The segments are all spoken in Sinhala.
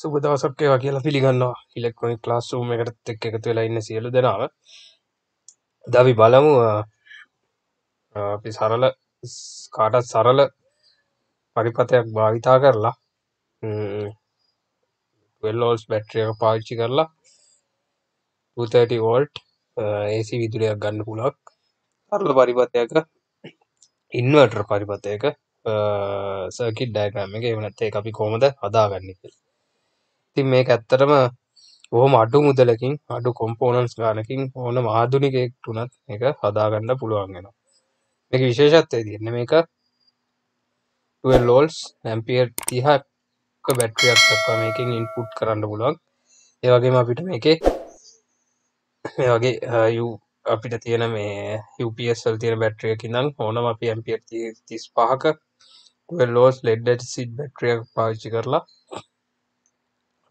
සුබ දවසක් වේවා කියලා පිළිගන්නවා ඉලෙක්ට්‍රොනික ක්ලාස් රූම් එකකට එකතු වෙලා ඉන්න සියලු දෙනාම. අද අපි බලමු අපි කාටත් සරල පරිපථයක් භාවිතා කරලා 12 volts බැටරි එක පාවිච්චි කරලා 230 volt AC විදුලියක් ගන්න පුළුවන් සරල පරිපථයක ඉන්වර්ටර් පරිපථයක සර්කිට් ඩයග්‍රෑම් එක. එහෙම නැත්නම් ඒක අපි කොහොමද හදාගන්නේ කියලා. ඉතින් මේක ඇත්තටම බොහොම අඩු මුදලකින් අඩු කොම්පෝනන්ට්ස් ගානකින් ඕනම ආධුනිකයෙක්ට උනත් මේක හදාගන්න පුළුවන් වෙනවා. මේක විශේෂත්වය තියෙන්නේ මේක 12 volts ඇම්පියර් 30ක බැටරියක් දක්වා මේකෙන් ඉන්පුට් කරන්න පුළුවන්. ඒ වගේම අපිට මේකේ මේ වගේ අපිට තියෙන මේ UPS වල තියෙන බැටරි එකකින් නම් ඕනම අපි ඇම්පියර් 35ක 12 volts lead acid බැටරියක් පාවිච්චි කරලා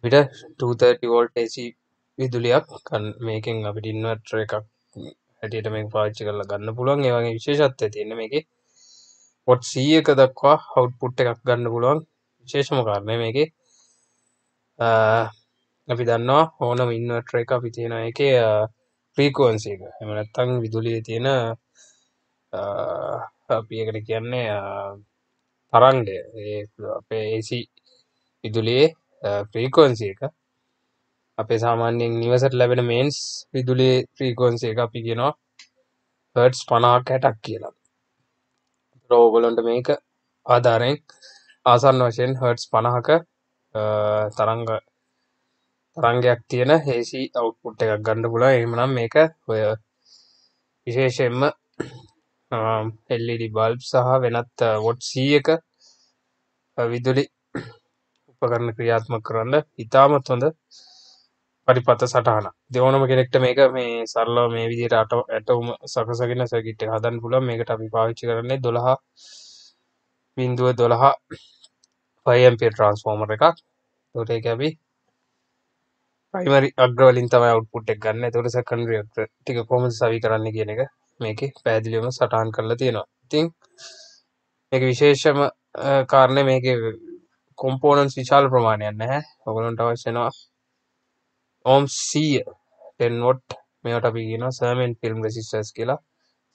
අපිට 230 volt AC විදුලියක් මේකෙන් අපිට ඉන්වර්ටර් එකක් හැටියට මේක පාවිච්චි කරලා ගන්න පුළුවන්. ඒ වගේ විශේෂත්වය තියෙන්නේ මේකේ watt 100ක දක්වා output එකක් ගන්න පුළුවන්. විශේෂම කාරණය මේකේ අපි දන්නවා ඕනම ඉන්වර්ටර් එක අපි තියෙන එකේ ෆ්‍රීකවන්සි එක. එහෙම නැත්නම් විදුලියේ තියෙන අපි ඒකට කියන්නේ තරංගය. ඒ අපේ AC විදුලියේ ෆ්‍රීකවන්සි එක අපේ සාමාන්‍යයෙන් නිවසට ලැබෙන මේන්ස් විදුලියේ ෆ්‍රීකවන්සි එක අපි කියනවා හර්ට්ස් 50ක් 60ක් කියලා. ඒතර ඕගොල්ලන්ට මේක ආධාරයෙන් ආසන්න වශයෙන් හර්ට්ස් 50ක තරංගයක් තියෙන AC අවුට්පුට් එකක් ගන්න පුළුවන්. එහෙමනම් මේක ඔය විශේෂයෙන්ම LED බල්බ් සහ වෙනත් watt 100ක විදුලි උපකරණ ක්‍රියාත්මක කරන්න ඉතාමත් හොඳ පරිපථ සටහනක්. දෙවනම කෙනෙක්ට මේක මේ සරලව මේ විදිහට ඇටවුම සකසගෙන සර්කිට් එක හදන්න පුළුවන්. මේකට අපි පාවිච්චි කරන්නේ 12.12 5 ampere ට්‍රාන්ස්ෆෝමර් එකක්. ඒකට ඒක අපි ප්‍රයිමරි අග්‍ර වලින් තමයි අවුට්පුට් එක ගන්න. ඒකට සෙකන්ඩරි අග්‍ර ටික කොහොමද සවි කරන්නේ කියන එක මේකේ පැහැදිලිවම සටහන් කරලා තියෙනවා. ඉතින් මේක විශේෂම කාරණේ මේකේ කොම්පෝනන්ට්ස් විශාල ප්‍රමාණයක් නැහැ. ඔයගොල්ලන්ට අවශ්‍ය වෙනවා ohms 100 10 watt මේවට අපි කියනවා සර්මන් ෆිල්ම් රෙසිස්ටර්ස් කියලා.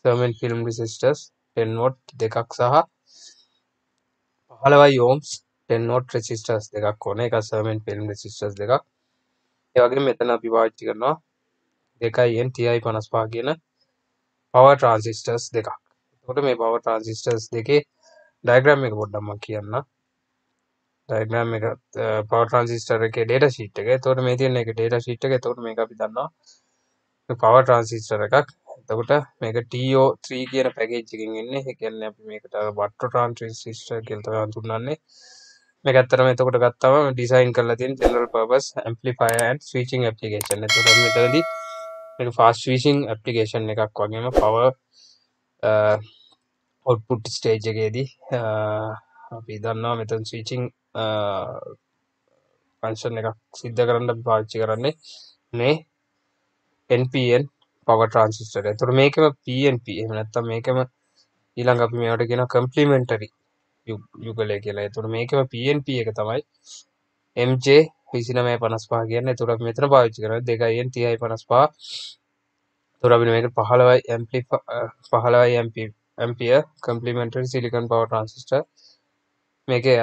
සර්මන් ෆිල්ම් රෙසිස්ටර්ස් 10 watt දෙකක් සහ 15 ohms 10 watt රෙසිස්ටර්ස් දෙකක් ඕනේ. ඒක සර්මන් ෆිල්ම් රෙසිස්ටර්ස් දෙකක්. ඒ වගේම මෙතන අපි පාවිච්චි කරනවා 2N TI55 කියන පවර් ට්‍රාන්සිස්ටර්ස් දෙකක්. එතකොට මේ පවර් ට්‍රාන්සිස්ටර්ස් දෙකේ ඩයග්‍රෑම් එක පොඩ්ඩක් මම කියන්න. ඩයග්‍රෑම් එක පවර් ට්‍රාන්සිස්ටර් එකේ ඩේටා ෂීට් එක. එතකොට මේ තියෙන එක ඩේටා ෂීට් එක. එතකොට මේක අපි දන්නවා මේ පවර් ට්‍රාන්සිස්ටර් එකක්. එතකොට මේක TO3 කියන පැකේජ් එකකින් එන්නේ. ඒ කියන්නේ අපි මේකට බට්ටෝ ට්‍රාන්සිස්ටර් කියලා තමයි හඳුන්වන්නේ. මේක ඇත්තටම එතකොට ගත්තම ඩිසයින් කරලා තියෙන general purpose amplifier and switching application. එතකොට මෙතනදී මේක ෆාස්ට් ස්විචින් ඇප්ලිකේෂන් එකක් වගේම පවර් output stage එකේදී අපි දන්නවා මෙතන ස්විචින් ෆන්ක්ෂන් එකක් සිද්ධ කරන්න අපි පාවිච්චි කරන්නේ මේ NPN power transistor. ඒතර මේකම PNP එහෙම නැත්නම් මේකම ඊළඟ අපි මේවට කියනවා complementary යුගලය කියලා. ඒතර මේකම PNP එක තමයි MJ 2955 කියන්නේ. ඒතර අපි මෙතන පාවිච්චි කරන්නේ 2N 3055. ඒතර අපි මේක 15 ampere complementary silicon power transistor. මේකේ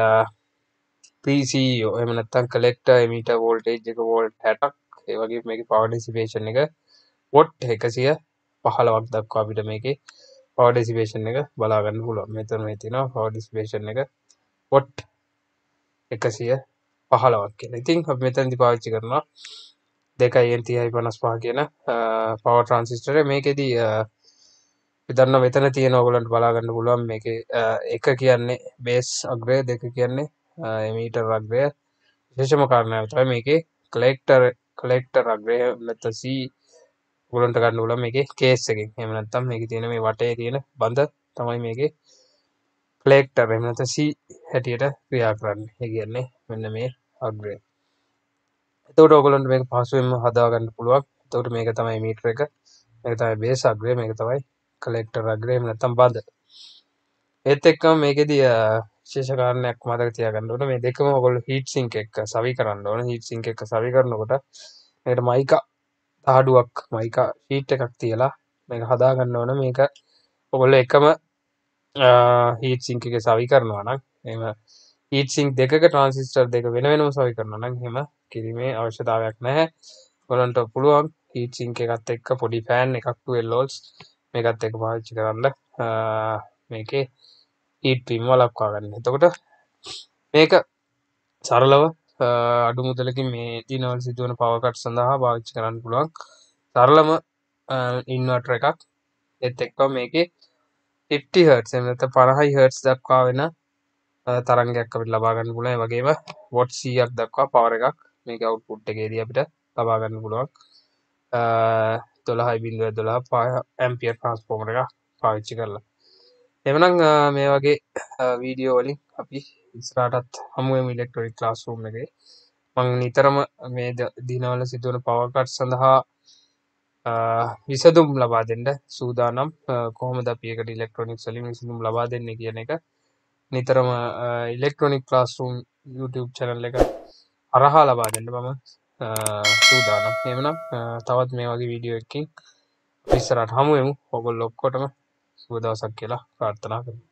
PCO එහෙම නැත්නම් collector emitter voltage එක volt 60ක්. ඒ වගේම මේකේ power dissipation එක watt 115ක් දක්වා අපිට මේකේ power dissipation එක බලා ගන්න පුළුවන්. මෙතන මේ තියෙනවා power dissipation එක watt 115ක් කියලා. ඉතින් අපි මෙතනදී පාවිච්චි කරනවා 2N 3055 කියන power transistor එක. මේකෙදී අපි දන්නවා මෙතන තියෙන ඕගොල්ලන්ට බලා ගන්න පුළුවන් මේකේ එක කියන්නේ base අග්‍රය, දෙක කියන්නේ emitter අග්‍රය. විශේෂම කාරණාව තමයි මේකේ collector අග්‍රය නැත්නම් C ඔයගොල්ලන්ට ගන්න පුළුවන් මේකේ කේස් එකෙන්. එහෙම නැත්නම් මේකේ තියෙන මේ වටේ තියෙන බඳ තමයි මේකේ collector එහෙම නැත්නම් C හැටියට ක්‍රියා කරන්නේ. ඒ කියන්නේ මෙන්න මේ අග්‍රය. එතකොට ඔයගොල්ලන්ට මේක පහසුවෙන්ම හදා ගන්න පුළුවන්. එතකොට මේක තමයි මීටර එක. මේක තමයි බේස් අග්‍රය. මේක තමයි collector අග්‍රය එහෙම නැත්නම් බඳ. ඒත් එක්කම මේකෙදී විශේෂ කාරණයක් මතක තියාගන්න ඕනේ මේ දෙකම ඔයගොල්ලෝ හීට් සින්ක් එක සවි කරන්න ඕනේ හීට් සින්ක් එක සවි කරනකොට මේකට මයිකා තහඩුවක් මයිකා ෂීට් එකක් තියලා මේක හදා ගන්න ඕනේ මේක ඔයගොල්ලෝ එකම හීට් සින්ක් එකේ සවි කරනවා නම් එහෙම හීට් සින්ක් දෙකක ට්‍රාන්සිස්ටර් දෙක වෙන වෙනම සවි කරනවා නම් එහෙම කිරීමේ අවශ්‍යතාවයක් නැහැ ඔයගොල්ලන්ට පුළුවන් හීට් සින්ක් එකත් එක්ක පොඩි ෆෑන් එකක් 12 volts මේකත් එක්ක පාවිච්චි කරන්න මේකේ හීට් වීම වළක්වා ගන්න. එතකොට මේක සරලව අඩු මුදලකින් මේ දිනවල සිදුවන පවර් කට් සඳහා පාවිච්චි කරන්න පුළුවන් සරලම ඉන්වර්ටර් එකක්. ඒත් එක්කම මේකේ 50 Hz එහෙම නැත්නම් 50 Hz දක්වා වෙන තරංගයක් අපිට ලබා ගන්න පුළුවන්. ඒ වගේම වොට් 100ක් දක්වා පවර් එකක් මේකේ අවුට්පුට් එකේදී අපිට ලබා ගන්න පුළුවන්. 12.12 ඇම්පියර් ට්‍රාන්ස්ෆෝමර් එකක් පාවිච්චි කරලා. එවනම් මේ වගේ වීඩියෝ වලින් අපි ඉස්සරහටත් හමු වෙමු ඉලෙක්ට්‍රොනික ක්ලාස්රූම් එකේ. මම නිතරම මේ දිනවල සිදුවන පවර් කට් සඳහා විසඳුම් ලබා දෙන්න සූදානම් කොහොමද අපි ඒකට ඉලෙක්ට්‍රොනික්ස් වලින් විසඳුම් ලබා දෙන්නේ කියන එක නිතරම ඉලෙක්ට්‍රොනික ක්ලාස්රූම් YouTube channel එක හරහා ලබා දෙන්න මම සූදානම්. එහෙමනම් තවත් මේ වගේ වීඩියෝ එකකින් ඉස්සරහට හමු වෙමු. ඔයගොල්ලෝ ඔක්කොටම සුබ දවසක් කියලා ප්‍රාර්ථනා කරමු.